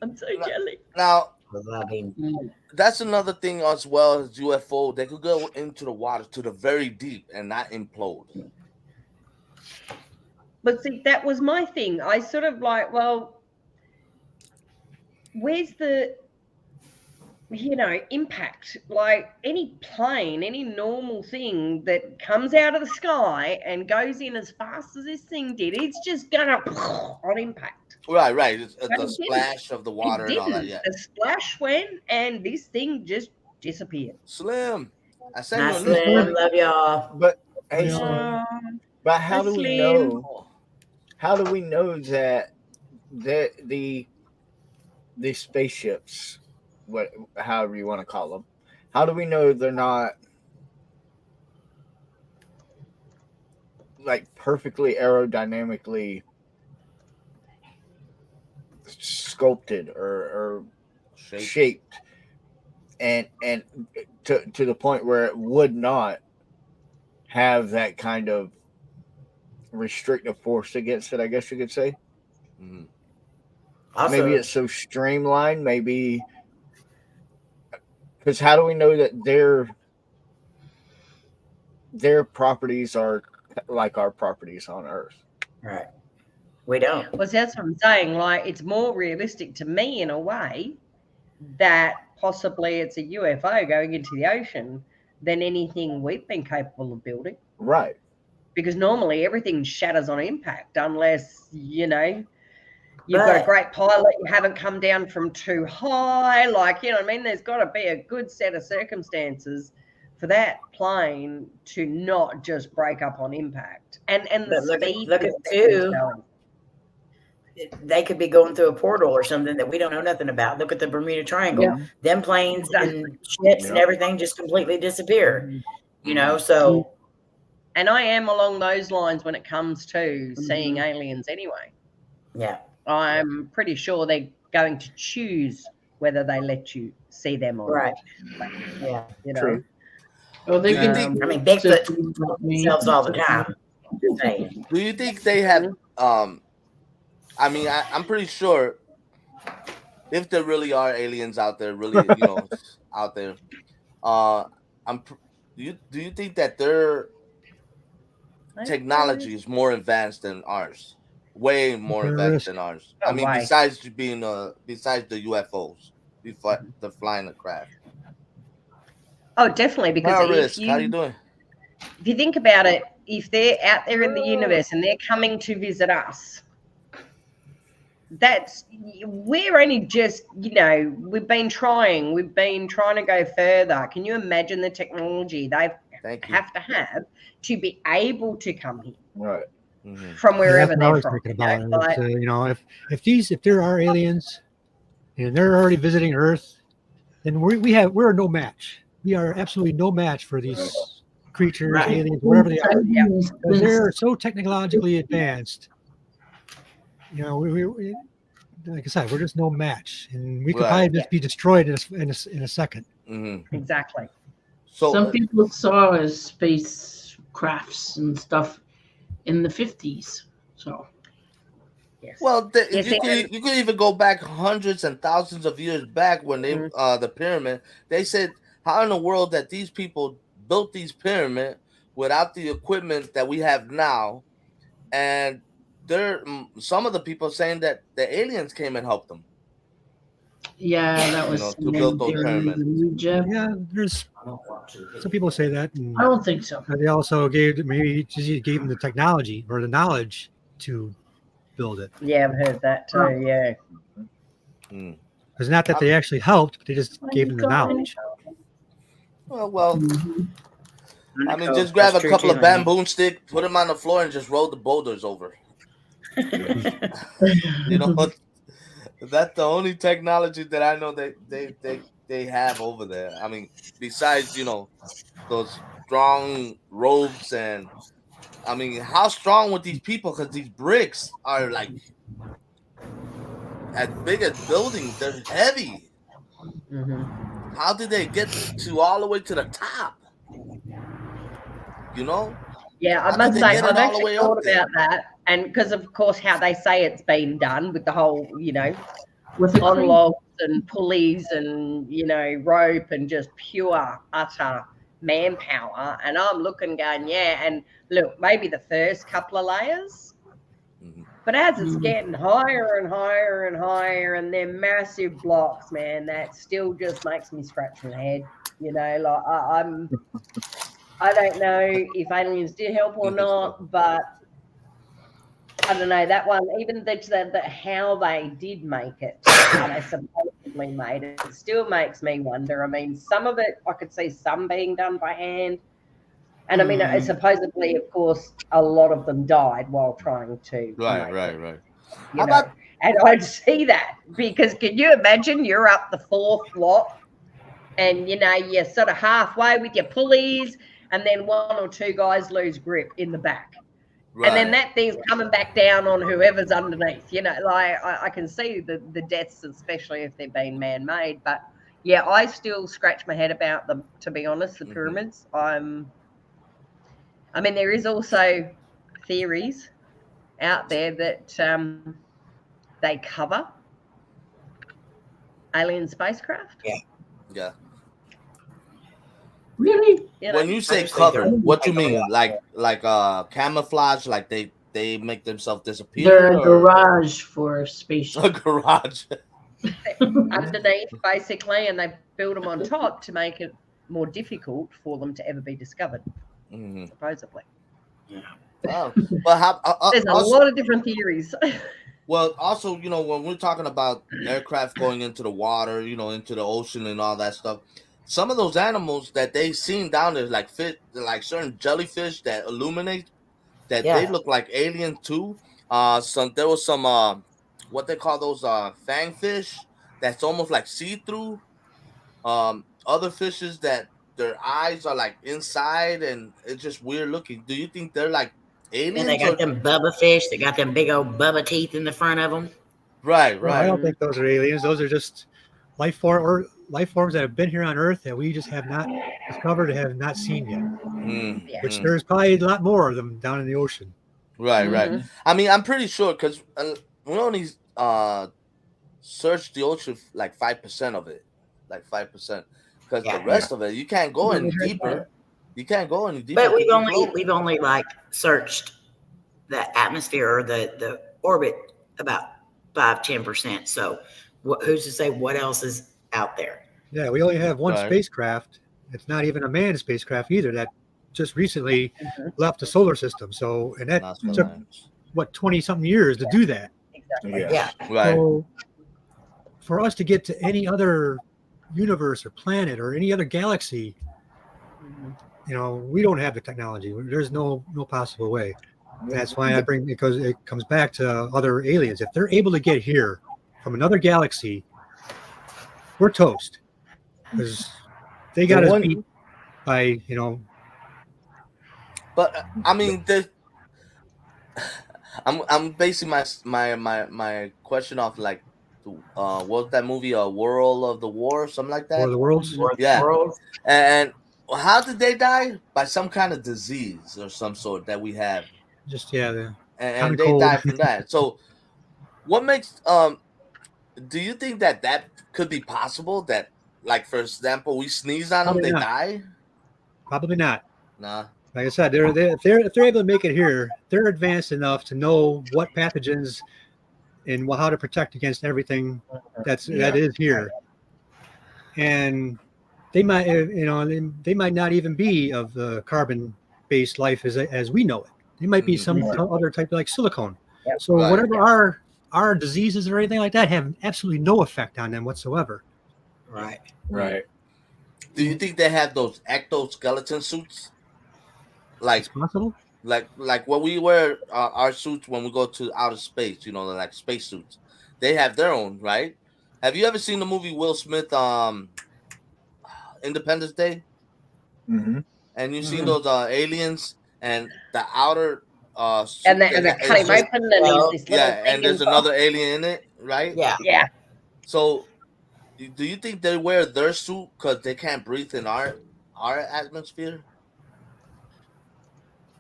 I'm so jelly. Now, I love him. that's another thing as well as UFO. They could go into the water to the very deep and not implode. But see, that was my thing. I sort of like, well, where's the, impact? Like any plane, any normal thing that comes out of the sky and goes in as fast as this thing did, it's just gonna on impact. Right. It's But the it didn't. splash of the water It and all that. didn't. Yeah. The splash went, and this thing just disappeared. Slim. I said Nice your name. Slim. Love y'all. But hey, Yeah. Slim, but how do we Slim. know? How do we know that the spaceships, however you want to call them, how do we know they're not like perfectly aerodynamically sculpted or shaped and to the point where it would not have that kind of restrictive force against it, I guess you could say. Mhm. Also, Maybe it's so streamlined, maybe because how do we know that their properties are like our properties on Earth? right. We don't. Well, that's what I'm saying. Like, it's more realistic to me in a way that possibly it's a UFO going into the ocean than anything we've been capable of building. Right. Because normally everything shatters on impact unless, you've got a But- great pilot, you haven't come down from too high. Like, you know what I mean? There's got to be a good set of circumstances for that plane to not just break up on impact. And the But speed look at that it's two. going. They could be going through a portal or something that we don't know nothing about. Look at the Bermuda Triangle. Yeah. Them planes Exactly. and ships and Yeah. everything just completely disappear. So And I am along those lines when it comes to seeing Mm-hmm. aliens anyway. yeah. I'm pretty sure they're going to choose whether they let you see them or Right. not. Yeah. True. Oh, they Do you can think- I mean, Bigfoot say things about me. themselves all the time. Just saying. Do you think they have? I mean, I'm pretty sure if there really are aliens out there, really, out there. Do you think that their technology is more advanced than ours? Way more There advanced is. than ours. No I mean, way. besides the UFOs, the flying the craft. Oh, definitely. Because Risk, how you doing? if you think about it, if they're out there in the universe and they're coming to visit us, we're only just, we've been trying to go further. Can you imagine the technology they Thank you. have to be able to come here Right. Mhm. from wherever That's what I they're was from? thinking you know, about. like- If there are aliens and they're already visiting Earth, then we're no match. We are absolutely no match for these creatures, Right. aliens, whatever they are. Yeah. Because they're so technologically advanced. We like I said, we're just no match, and we could Right. probably just be destroyed in a second. Mhm. Exactly. So Some people saw as space crafts and stuff in the 50s. So Yes. well, Yes, you could even go back hundreds and thousands of years back when they the pyramid. They said, how in the world that these people built these pyramid without the equipment that we have now? And some of the people saying that the aliens came and helped them. Yeah, that You was know, to build those pyramids. Jeff. Yeah, there's some people say that, and I don't think so. they also gave them the technology or the knowledge to build it. Yeah, I've heard that too. Yeah. Mm. It's not that they actually helped, but they just gave them the knowledge. Well, Mhm. I mean, Cool. just grab That's a true, couple too, of honey. bamboo stick, put them on the floor, and just roll the boulders over. You know, that's the only technology that I know they have over there. I mean, besides, you know, those strong ropes, and I mean, how strong with these people? Because these bricks are like as big as buildings. They're heavy. Hmm. How did they get to all the way to the top? You know, Yeah, I how must did say, they get it I've all the actually way thought up there? about that. And because, of course, how they say it's been done with the whole, With a on crane. logs and pulleys and, rope and just pure, utter manpower. And I'm looking, going, yeah. And look, maybe the first couple of layers, Mhm. but as it's Mhm. getting higher and higher and higher, and they're massive blocks, man, that still just makes me scratch my head. Like I don't know if aliens did help or not, but I don't know that one. Even the how they did make it, how they supposedly made it, it still makes me wonder. I mean, some of it I could see some being done by hand, and I mean, Mhm. supposedly, of course, a lot of them died while trying to Right, make right, it. right. You How know, about and I'd see that because can you imagine you're up the fourth block and you're sort of halfway with your pulleys, and then one or two guys lose grip in the back. And then right? that thing's coming back down on whoever's underneath. Like I can see the deaths, especially if they've been man-made. But yeah, I still scratch my head about them. To be honest, the Mhm. pyramids. I mean, there is also theories out there that they cover alien spacecraft. Yeah. Really? When you I say just think cover, they're what you like a mean? Like camouflage? Like they make themselves disappear? They're a Or garage for a spaceship. garage? Underneath, basically, and they build them on top to make it more difficult for them to ever be discovered, Mhm. supposedly. Oh, but how? There's a Also, lot of different theories. well, also, you know, when we're talking about aircraft going into the water, you know, into the ocean and all that stuff, some of those animals that they seen down there, like fish, like certain jellyfish that illuminate, that they Yeah. look like aliens too. There was some what they call those fangfish that's almost like see through. Other fishes that their eyes are like inside and it's just weird looking. Do you think they're like And they aliens got or them Bubba fish. They got them big old Bubba teeth in the front of them. right, No, I right? don't think those are aliens. Those are just life forms that have been here on Earth that we just have not discovered, have not seen yet. Mm, Yeah. Which mm. there's probably a lot more of them down in the ocean. Right, right. Mhm. I mean, I'm pretty sure because we only searched the ocean like 5% of it, like 5%, because the Yeah. rest of it you can't go Yeah, any we heard deeper. You can't go any deeper But because you float. we've only like searched the atmosphere or the orbit about 5-10%. So who's to say what else is out there? Yeah, we only have one Right. spacecraft. It's not even a manned spacecraft either. That just recently Mhm. left the solar system. So, and that That's what took I- 20 something years to do that. Exactly. Yeah. Yeah. right. So, for us to get to any other universe or planet or any other galaxy, Mhm. we don't have the technology. There's no possible way. That's why I bring, because it comes back to other aliens. If they're able to get here from another galaxy, we're toast because they got us beat by But I mean, I'm basing my question off like, what was that movie? A World of the War, something like War that. of the Worlds. Or the Yeah. world. And how did they die? By some kind of disease or some sort that we have, Just and Common they cold. die from that. So, what makes do you think that could be possible? That, like, for example, we sneeze on them, Probably they not. die? Probably not. Nah. Like I said, if they're able to make it here, they're advanced enough to know what pathogens and how to protect against everything that is here. And they might, they might not even be of the carbon-based life as we know it. They might be some other type, like silicone. Yep. So whatever our diseases or anything like that have absolutely no effect on them whatsoever. Right. Right. Do you think they have those exoskeleton suits? Like It's possible. like when we wear our suits when we go to outer space, like space suits. They have their own, right? Have you ever seen the movie Will Smith, Independence Day? Mm-hmm. And you've seen those aliens and the outer suit And they cut him open, and he's this little thing and there's inside. another alien in it, right? Yeah. Yeah. So, do you think they wear their suit because they can't breathe in our atmosphere?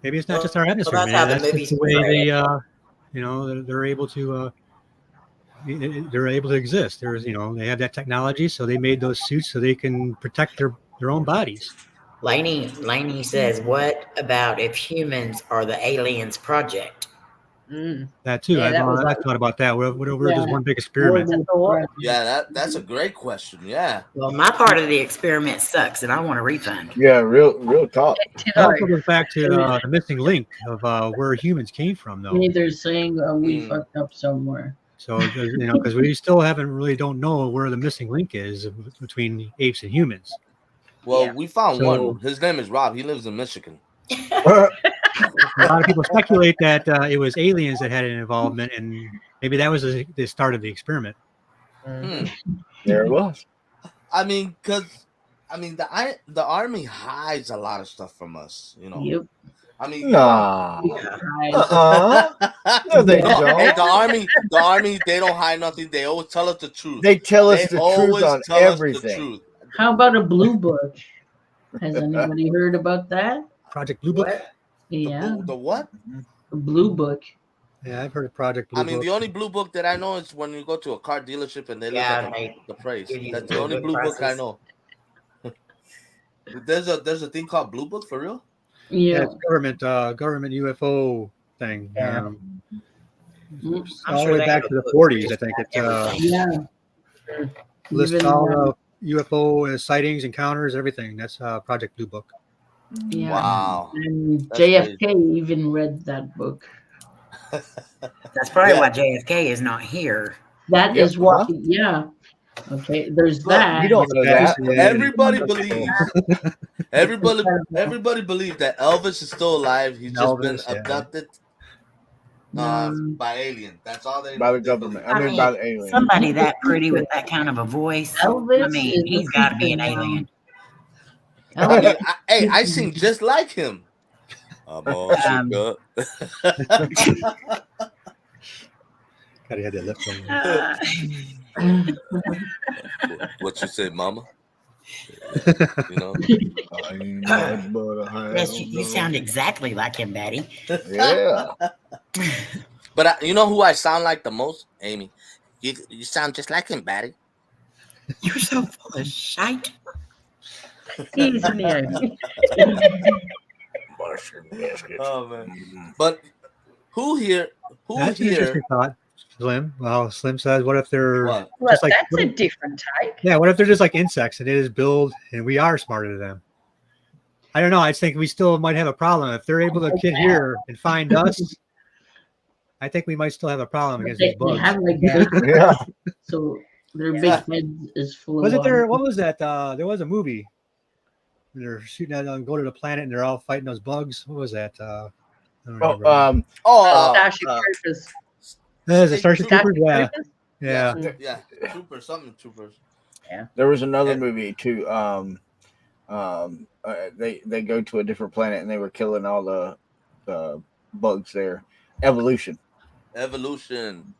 Maybe it's not just our atmosphere, that's man. how the That's just movies the way portray they're able to. They're able to exist. They have that technology, so they made those suits so they can protect their own bodies. Laney says, "What about if humans are the aliens project?" That too. Yeah, I thought about that. We're just one big experiment. That's a thought. Yeah, that's a great question. Yeah. Well, my part of the experiment sucks, and I want a refund. Yeah, real talk. It also goes back to the missing link of where humans came from, though. They're saying we fucked up somewhere. So because we still don't know where the missing link is between apes and humans. Well, we found So- one. His name is Rob. He lives in Michigan. A lot of people speculate that it was aliens that had an involvement, and maybe that was the start of the experiment. Hmm. There it was. I mean, the army hides a lot of stuff from us. Yep. I mean, Nah. Right. No, they No, don't. hey, the army, they don't hide nothing. They always tell us the truth. They tell us They the always truth on tell us the everything. truth. How about a blue book? Has anybody heard about that? Project Blue Book. Yeah, The what? a blue book. Yeah, I've heard of Project Blue I mean, Book. the only blue book that I know is when you go to a car dealership and they look at the price. give you That's the the only blue blue book book I prices. know. There's a thing called Blue Book for real. Yeah, Yeah. it's government UFO thing. Yeah. Mm, I'm All sure the way they back have to the a book 40s, I think. It everything. Yeah. lists Even, all the UFO sightings, encounters, everything. That's Project Blue Book. Yeah. Wow. And That's JFK even read that book. That's probably Yeah. why JFK is not here. That Yep. is what. Yeah. Okay. There's Look, that. You don't know that. Everybody That's believes. Everybody believes that Elvis is still alive. He's just been Elvis, yeah. abducted by aliens. That's all they By the they government. believe. I mean, by the alien. Somebody that pretty with that kind of a voice. Elvis I mean, is he's a got to be an creeper, alien. I mean, I sing just like him. I'm all shook up. Gotta have that lip on. What you say, Mama? You know. I ain't nothing but a hound Yes, you dog. sound exactly like him, Betty. Yeah. But you know who I sound like the most, Amy? You sound just like him, Batty. You're so full of shite. He's an alien. Mushroom biscuits. Oh man! But who here? Who That's an here? interesting thought, Slim. Well, Slim says, what if they're What? Well, just like that's a different take. what if they're just like insects and they just build and we are smarter than them? I don't know. I think we still might have a problem if they're able to get here and find us. I think we might still have a problem against these They bugs. have like Yeah. big, Yeah. so their Yeah. big head is full Was of. it there? What was that? There was a movie. They're shooting at go to the planet and they're all fighting those bugs. What was that? I don't remember. Starship uh, Troopers. There's a Starship Starship Troopers. Yeah, Troopers? yeah. yeah, troopers, something troopers. There was another And- movie too. They go to a different planet and they were killing all the bugs there. Evolution. Evolution.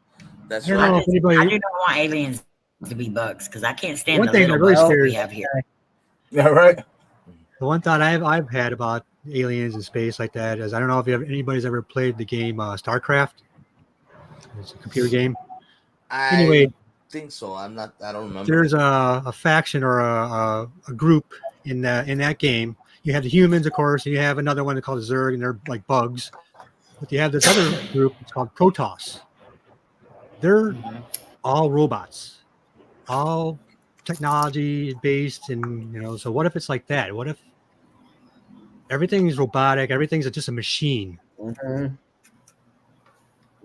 That's I don't know right. if anybody. I do not want aliens to be bugs because I can't stand One the thing little that really bugs that scares- we have here. Yeah, right. The one thought I've had about aliens in space like that is I don't know if anybody's ever played the game StarCraft. It's a computer game. I Anyway, think so. I don't remember. there's a faction or a group in that game. You have the humans, of course, and you have another one called Zerg, and they're like bugs. But you have this other group. It's called Protoss. they're Mhm. all robots, all technology based, and so what if it's like that? What if everything's robotic, everything's just a machine, Mhm.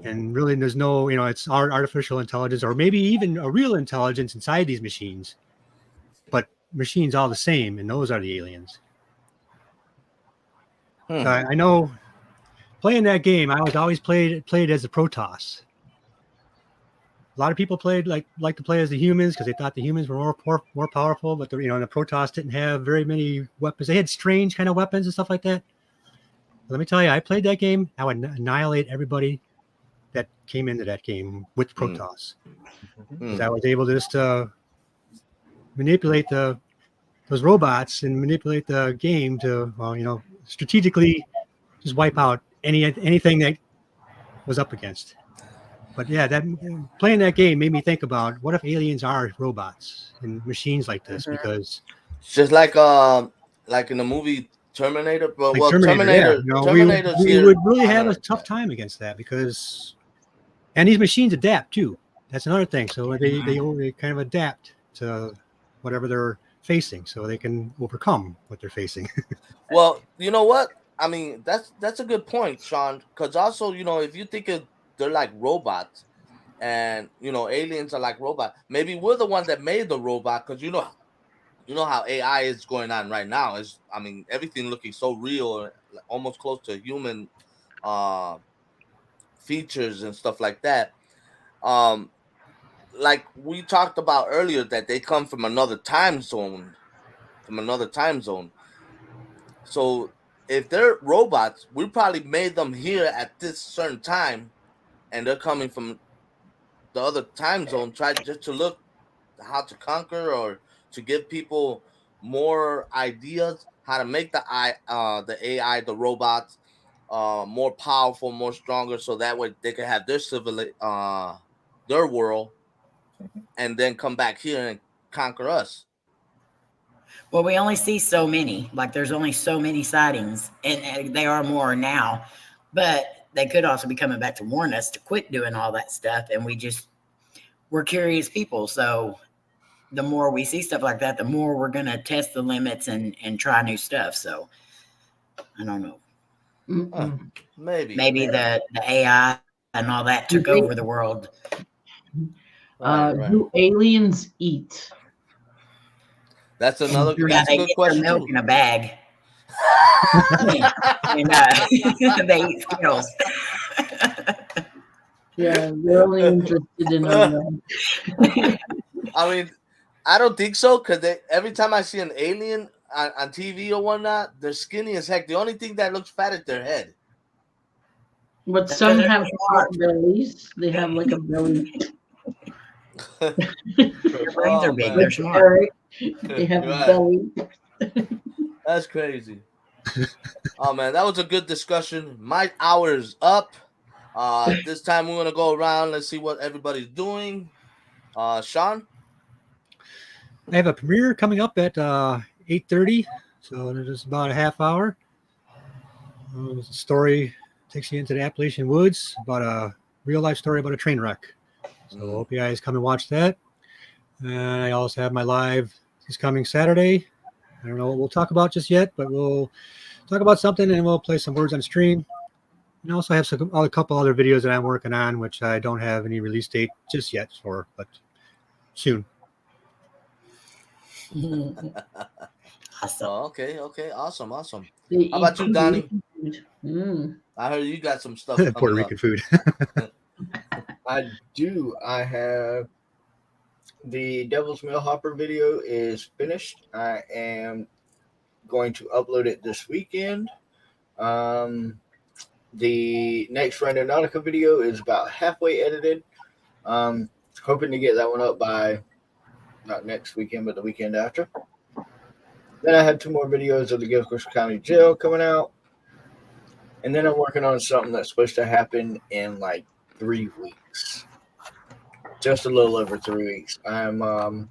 and really there's no, it's artificial intelligence, or maybe even a real intelligence inside these machines, but machines all the same, and those are the aliens. Hmm. I know playing that game, I was always played as the Protoss. A lot of people played like to play as the humans because they thought the humans were more powerful, but the Protoss didn't have very many weapons. They had strange kind of weapons and stuff like that. Let me tell you, I played that game. I would annihilate everybody that came into that game with Protoss, because I was able to just manipulate those robots and manipulate the game to strategically just wipe out anything that was up against. But yeah, that playing that game made me think about what if aliens are robots and machines like this, because It's just like in the movie Terminator, but like well, Terminator, yeah, Terminator's we here would really on have a Earth, tough yeah. time against that, and these machines adapt too. That's another thing. So they kind of adapt to whatever they're facing, so they can overcome what they're facing. Well, you know what? I mean, that's a good point, Sean. Because also, if you think they're like robots, and aliens are like robots, maybe we're the ones that made the robot. Because you know how AI is going on right now. Is I mean, everything looking so real, like almost close to human uh features and stuff like that. Um, like we talked about earlier, that they come from another time zone, So if they're robots, we probably made them here at this certain time, and they're coming from the other time zone, try just to look how to conquer or to give people more ideas how to make the AI, the robots, more powerful, more stronger, so that way they can have their world, and then come back here and conquer us. Well, we only see so many. Like, there's only so many sightings, and they are more now. But they could also be coming back to warn us to quit doing all that stuff. And we're curious people. So the more we see stuff like that, the more we're going to test the limits and try new stuff. So I don't know. Huh. Maybe The AI and all that took over the world. right. Do aliens eat? That's another. Yeah, That's a they good get their question milk too. in a bag. And they eat Skittles. Yeah, they're only interested in I mean, I don't think so, because every time I see an alien on TV or whatnot, they're skinny as heck. The only thing that looks fat is their head. But some have flat bellies. They have like a belly. Their brains are big. man. They're smart. Eric, they have a Right. belly. That's crazy. Oh man, that was a good discussion. My hour is up. This time we're gonna go around. Let's see what everybody's doing. Sean. I have a premiere coming up at 8:30, so it is about a half hour. The story takes you into the Appalachian woods about a real life story about a train wreck. So I hope you guys come and watch that. And I also have my live this coming Saturday. I don't know what we'll talk about just yet, but we'll talk about something and we'll play some words on stream. And I also have a couple other videos that I'm working on, which I don't have any release date just yet for, but soon. Awesome. Oh, okay, awesome. How They about eat you, Donnie? food. I heard you got some stuff coming Puerto up. Rican food. I do. I have the Devil's Mill Hopper video is finished. I am going to upload it this weekend. The next Randonautica video is about halfway edited. Hoping to get that one up by not next weekend, but the weekend after. Then I have 2 more videos of the Gilchrist County Jail coming out. And then I'm working on something that's supposed to happen in like 3 weeks. Just a little over 3 weeks. I'm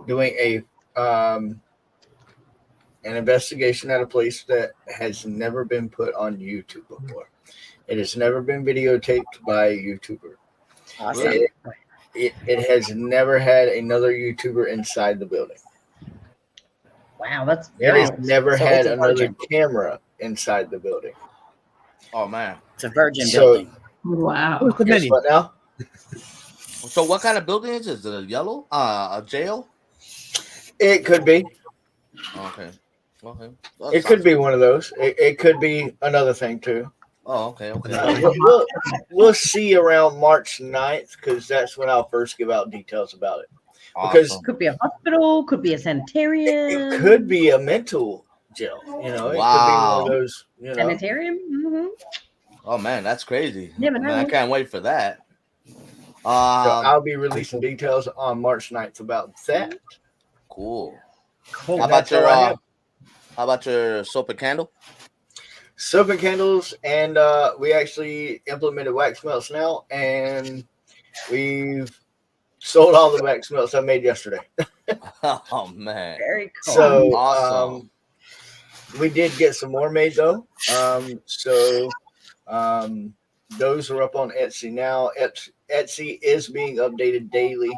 doing an investigation at a place that has never been put on YouTube before. It has never been videotaped by a YouTuber. Awesome. It has never had another YouTuber inside the building. Wow, that's It very has never So had it's a another virgin. camera inside the building. Oh man. It's a virgin So- building. Wow. Who's the Guess menu? what now? So what kind of building is it? Is it a yellow? A jail? It could be. Okay. Okay. It could be one of those. It could be another thing too. Oh, okay. Okay. We'll see around March 9th because that's when I'll first give out details about it. Because Awesome. could be a hospital, could be a it sanitarium. could be a mental jail. You know, it could be Wow. one of those. You know, Sanitarium. Hmm. Oh man, that's crazy. Never Man, I know. can't wait for that. so I'll be releasing details on March 9th about that. Cool. Cool. How about That's all I have. your soap and candle? Soap and candles, and we actually implemented wax melts now, and we've sold all the wax melts I made yesterday. Oh man. Very cool. So Awesome. we did get some more made though. Those are up on Etsy now. Etsy is being updated daily.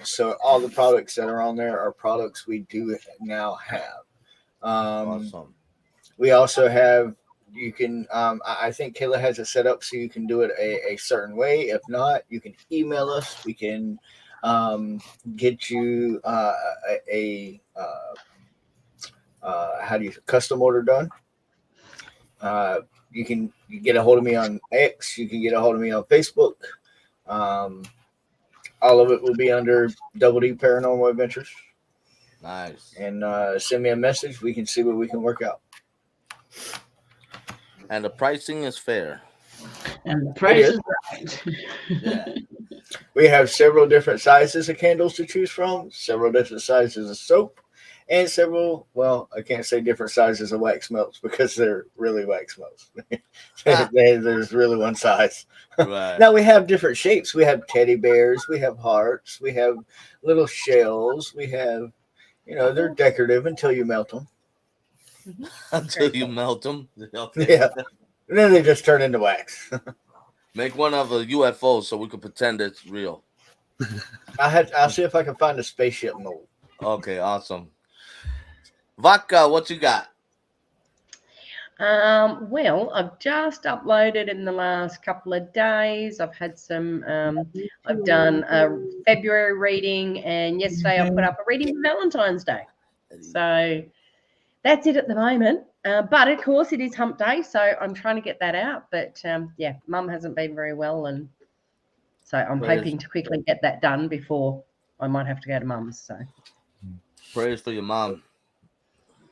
So all the products that are on there are products we do now have. Awesome. We also have, you can, I think Kayla has it set up so you can do it a certain way. If not, you can email us. We can get you custom order done. You can get a hold of me on X. You can get a hold of me on Facebook. All of it will be under Double D Paranormal Adventures. Nice. And send me a message. We can see what we can work out. And the pricing is fair. And the price is right. Yeah. We have several different sizes of candles to choose from, several different sizes of soap, and several, well, I can't say different sizes of wax melts because they're really wax melts. There's really one size. Right. Now we have different shapes. We have teddy bears, we have hearts, we have little shells, we have, they're decorative until you melt them. Until you melt them. Okay. Yeah. And then they just turn into wax. Make one of a UFO so we can pretend it's real. I'll see if I can find a spaceship mold. Okay, awesome. Vodka, what you got? Well, I've just uploaded in the last couple of days. I've had some, I've done a February reading, and yesterday I put up a reading for Valentine's Day. So that's it at the moment. But of course, it is hump day, so I'm trying to get that out. But yeah, Mum hasn't been very well, and so I'm hoping to quickly get that done before I might have to go to Mum's. So Praise for your mom.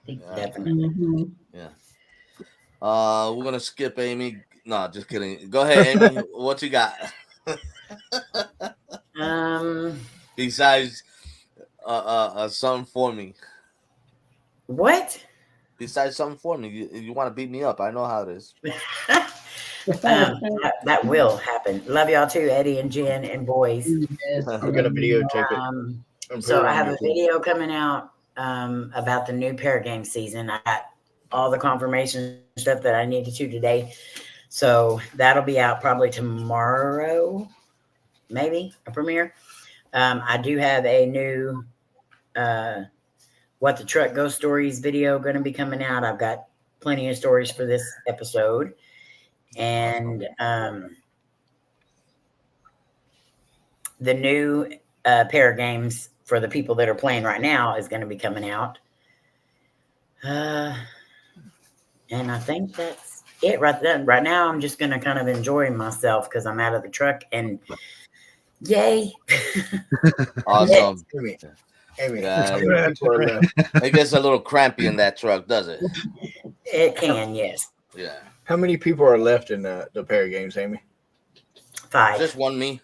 Definitely. Mhm. Yeah. We're gonna skip Amy. No, just kidding. Go ahead, Amy. What you got? Besides something for me. What? Besides something for me. You want to beat me up. I know how it is. That will happen. Love y'all too, Eddie and Jen and boys. Yes. I'm going to videotape it. and put So it I on have a YouTube. video coming out about the new pair game season. I got all the confirmation stuff that I needed to today. So that'll be out probably tomorrow, maybe a premiere. I do have a new What the Truck Ghost Stories video going to be coming out. I've got plenty of stories for this episode. And the new pair of games for the people that are playing right now is going to be coming out. And I think that's it right then. Right now, I'm just going to kind of enjoy myself because I'm out of the truck and yay. Awesome. Amy, Yeah. how many people are left? It gets a little crampy in that truck, does it? It can, yes. Yeah. How many people are left in the pair of games, Amy? 5. Just one me.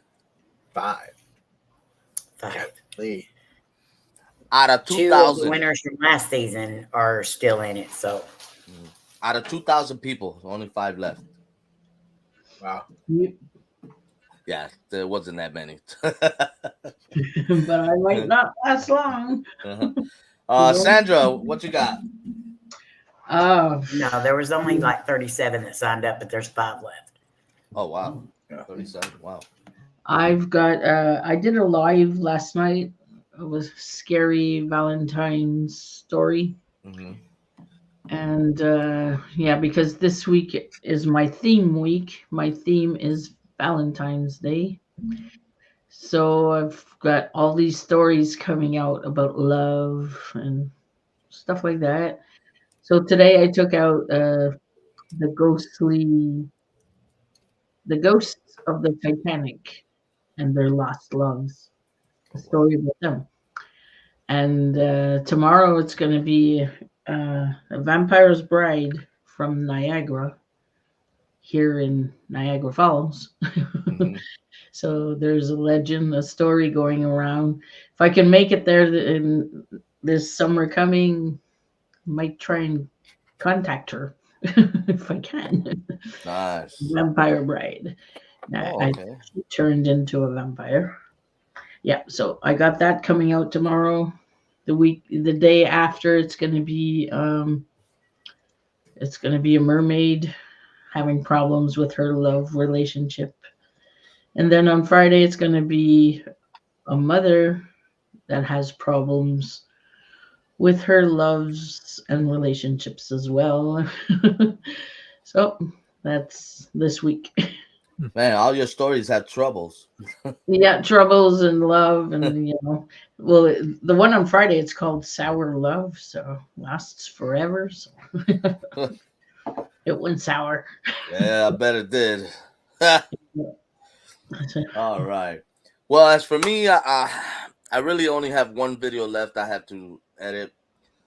5. 5. Lee. Out of 2 of the 2,000. winners from last season are still in it. So Out of 2,000 people, only 5 left. Wow. Yeah, there wasn't that many. But I might not last long. Sandra, what you got? Oh, no, there was only like 37 that signed up, but there's 5 left. Oh, wow. Yeah. 37. Wow. I've got I did a live last night. It was scary Valentine's story. Mm-hmm. And yeah, because this week is my theme week. My theme is Valentine's Day. So I've got all these stories coming out about love and stuff like that. So today I took out the ghosts of the Titanic and their lost loves. A story about them. And tomorrow it's going to be a Vampire's Bride from Niagara here in Niagara Falls. Mm-hmm. So there's a legend, a story going around. If I can make it there in this summer coming, I might try and contact her if I can. Nice. Vampire Bride. Okay. I turned into a vampire. Yeah, so I got that coming out tomorrow. The day after, it's gonna be a mermaid having problems with her love relationship. And then on Friday, it's going to be a mother that has problems with her loves and relationships as well. So that's this week. Man, all your stories have troubles. Yeah, troubles and love, and well, the one on Friday, it's called Sour Love, so lasts forever. So it went sour. Yeah, I bet it did. All right. Well, as for me, I really only have one video left I have to edit.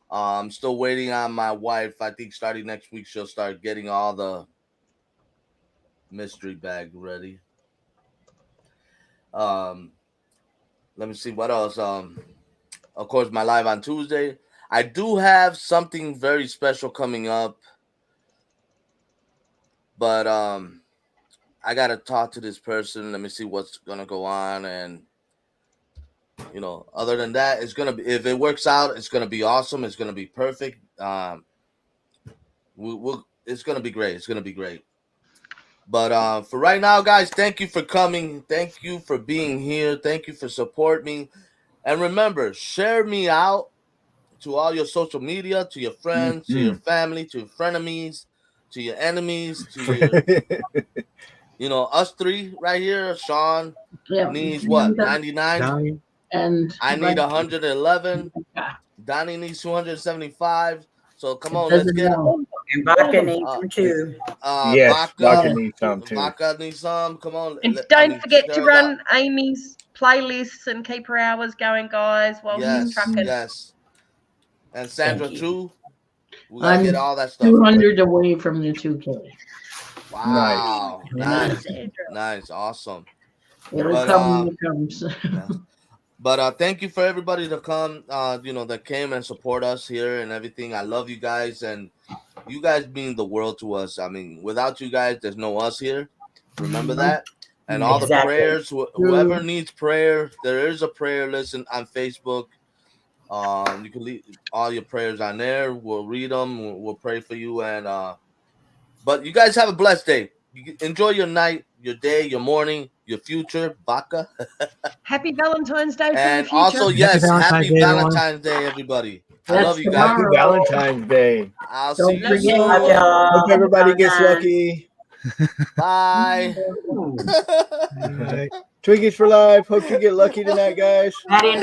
I'm still waiting on my wife. I think starting next week, she'll start getting all the mystery bag ready. Let me see what else. Of course, my live on Tuesday. I do have something very special coming up, but I gotta talk to this person. Let me see what's gonna go on, and other than that, it's gonna be, if it works out, it's gonna be awesome. It's gonna be perfect. It's gonna be great. It's gonna be great. But for right now, guys, thank you for coming. Thank you for being here. Thank you for supporting me. And remember, share me out to all your social media, to your friends, to your family, to your frenemies, to your enemies, to your, us three right here. Sean needs what? 99? And I need 111. Donnie needs 275. So come on, let's get And Vodka needs some too. Yes, Vodka needs some too. Vodka needs some. Come on. And don't forget to run Amy's playlists and keep her hours going, guys, while she's trucking. Yes. And Sandra too. We gotta get all that stuff. 200 away from the 2K. Wow. Nice. Awesome. It'll come when it comes. Yeah. But thank you for everybody to come, that came and support us here and everything. I love you guys, and you guys mean the world to us. I mean, without you guys, there's no us here. Remember that? And all the prayers, whoever needs prayer, there is a prayer list on Facebook. You can leave all your prayers on there. We'll read them. We'll pray for you. And but you guys have a blessed day. Enjoy your night, your day, your morning, your future. Baka. Happy Valentine's Day. And also, yes, happy Valentine's Day, everybody. I love you guys. Happy Valentine's Day. I'll see you soon. Hope everybody gets lucky. Bye. Twinkies for life. Hope you get lucky tonight, guys.